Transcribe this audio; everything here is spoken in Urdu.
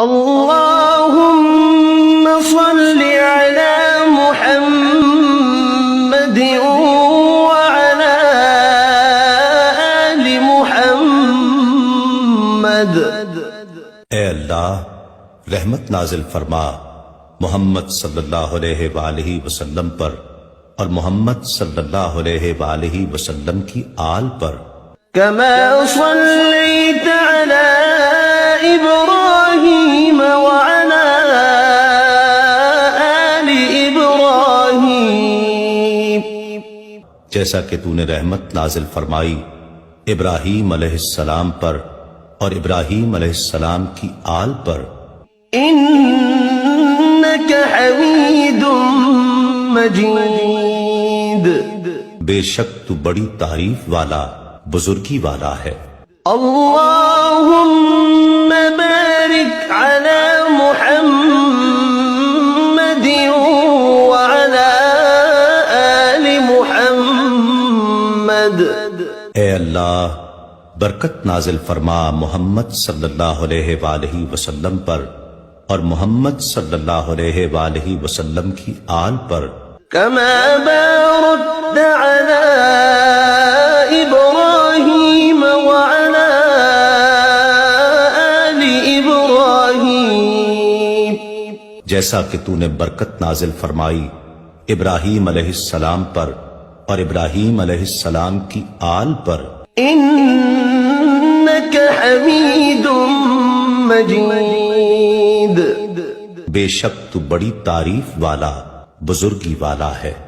اللهم صل على محمد وعلى آل محمد۔ اے اللہ رحمت نازل فرما محمد صلی اللہ علیہ وآلہ وسلم پر اور محمد صلی اللہ علیہ وآلہ وسلم کی آل پر۔ كما صليت على إبراهيم وعلى آل إبراهيم، جیسا کہ تو نے رحمت نازل فرمائی ابراہیم علیہ السلام پر اور ابراہیم علیہ السلام کی آل پر۔ إنك حميد مجيد، بے شک تو بڑی تعریف والا بزرگی والا ہے۔ اللهم بارك على محمد وعلى آل محمد۔ اے اللہ برکت نازل فرما محمد صلی اللہ علیہ وآلہ وسلم پر اور محمد صلی اللہ علیہ وآلہ وسلم کی آل پر۔ كما باركت على إبراهيم وعلى آل إبراهيم، جیسا کہ تو نے برکت نازل فرمائی ابراہیم علیہ السلام پر اور ابراہیم علیہ السلام کی آل پر۔ إنك حميد مجيد، بے شک تو بڑی تعریف والا بزرگی والا ہے۔